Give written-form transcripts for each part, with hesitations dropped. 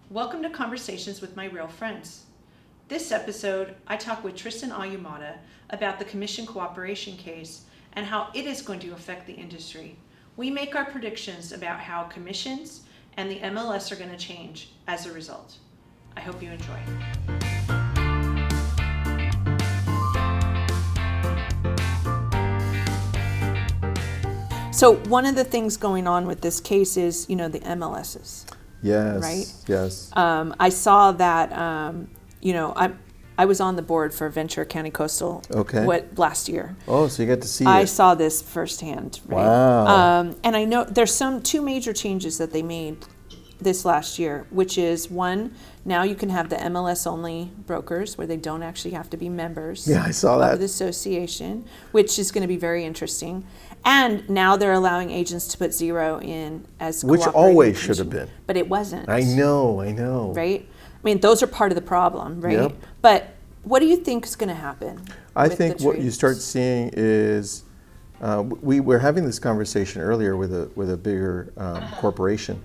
Welcome to Conversations with My Real Friends. This episode, I talk with Tristan Ayumada about the commission cooperation case and how it is going to affect the industry. We make our predictions about how commissions and the MLS are going to change as a result. I hope you enjoy. So one of the things going on with this case is, the MLSs. Yes. Right? Yes. I saw that, I was on the board for Ventura County Coastal last year. Oh, so you got to see I it. saw this firsthand. Right? Wow. And I know there's two major changes that they made this last year, which is one, now you can have the MLS only brokers where they don't actually have to be members Yeah, I saw of that. the association, which is going to be very interesting. And now they're allowing agents to put zero in as Which cooperating always should commission. have been. But it wasn't. I know. Right? I mean, those are part of the problem, right? Yep. But what do you think is going to happen? I with think the what you trades? start seeing is, we were having this conversation earlier with a bigger corporation,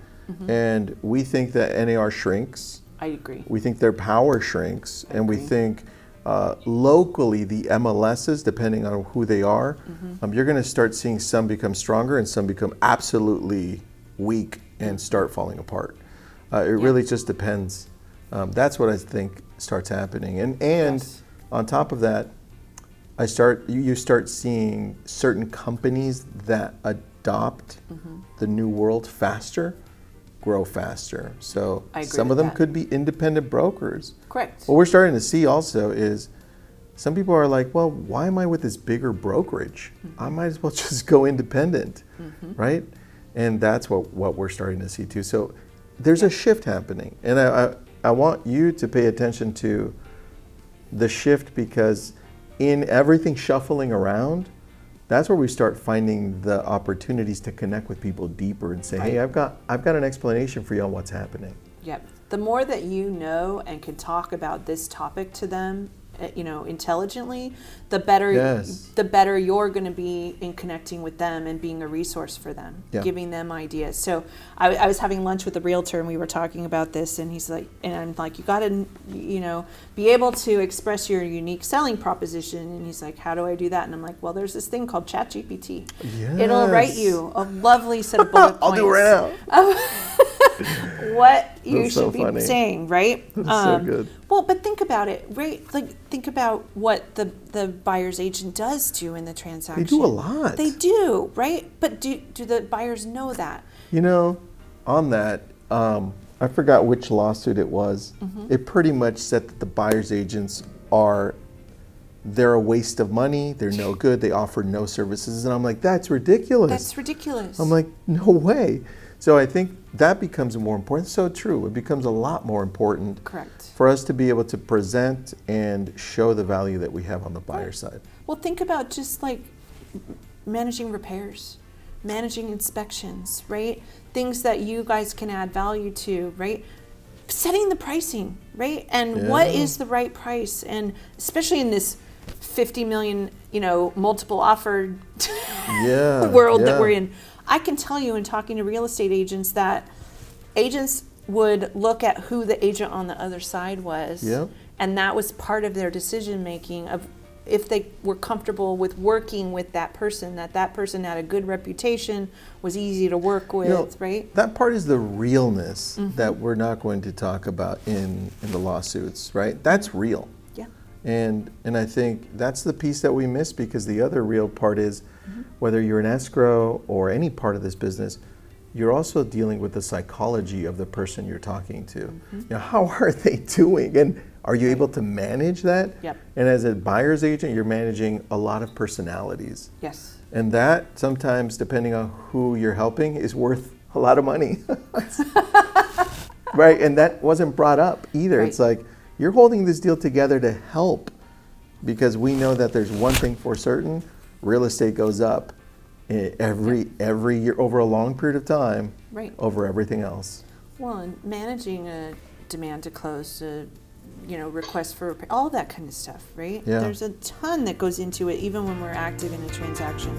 and we think that NAR shrinks. I agree. We think their power shrinks, and we think locally the MLSs, depending on who they are, you're going to start seeing some become stronger and some become absolutely weak and start falling apart. It really just depends. That's what I think starts happening, and Yes. on top of that, you start seeing certain companies that adopt the new world faster grow faster. So I agree some with of them that. could be independent brokers. Correct. What we're starting to see also is some people are like, well, why am I with this bigger brokerage? I might as well just go independent, right? And that's what we're starting to see too. So there's a shift happening. And I want you to pay attention to the shift, because in everything shuffling around, that's where we start finding the opportunities to connect with people deeper and say, hey, I've got an explanation for you on what's happening. Yep. The more that you know and can talk about this topic to them, intelligently, the better Yes. the better you're going to be in connecting with them and being a resource for them, Yeah. giving them ideas. So I was having lunch with a realtor and we were talking about this, and he's like, and I'm like, you got to, be able to express your unique selling proposition. And he's like, how do I do that? And I'm like, well, there's this thing called ChatGPT. It'll write Yes. you a lovely set of bullet points. I'll do it right now. What you That's should so be funny. saying, right? That's so good. Well, but think about it, right? Like, think about what the buyer's agent does do in the transaction. They do a lot. They do, right? But do the buyers know that? On that, I forgot which lawsuit it was. It pretty much said that the buyer's agents they're a waste of money. They're no good. They offer no services. And I'm like, that's ridiculous. That's ridiculous. I'm like, no way. So I think that becomes more important. So true. It becomes a lot more important Correct. for us to be able to present and show the value that we have on the buyer side. Well, think about just like managing repairs, managing inspections, right? Things that you guys can add value to, right? Setting the pricing, right? And what Yeah. is the right price? And especially in this 50 million, multiple offer world that we're in. I can tell you in talking to real estate agents that agents would look at who the agent on the other side was. Yep. And that was part of their decision making of if they were comfortable with working with that person had a good reputation, was easy to work with, right? That part is the realness that we're not going to talk about in the lawsuits, right? That's real. Yeah. And I think that's the piece that we miss, because the other real part is whether you're an escrow or any part of this business, you're also dealing with the psychology of the person you're talking to. How are they doing? And are you able to manage that? Yep. And as a buyer's agent, you're managing a lot of personalities. Yes. And that sometimes, depending on who you're helping, is worth a lot of money. Right? And that wasn't brought up either. Right. It's like, you're holding this deal together to help, because we know that there's one thing for certain: real estate goes up every year over a long period of time, Right. over everything else. Well, and managing a demand to close, request for repair, all that kind of stuff, right? Yeah. There's a ton that goes into it, even when we're active in a transaction.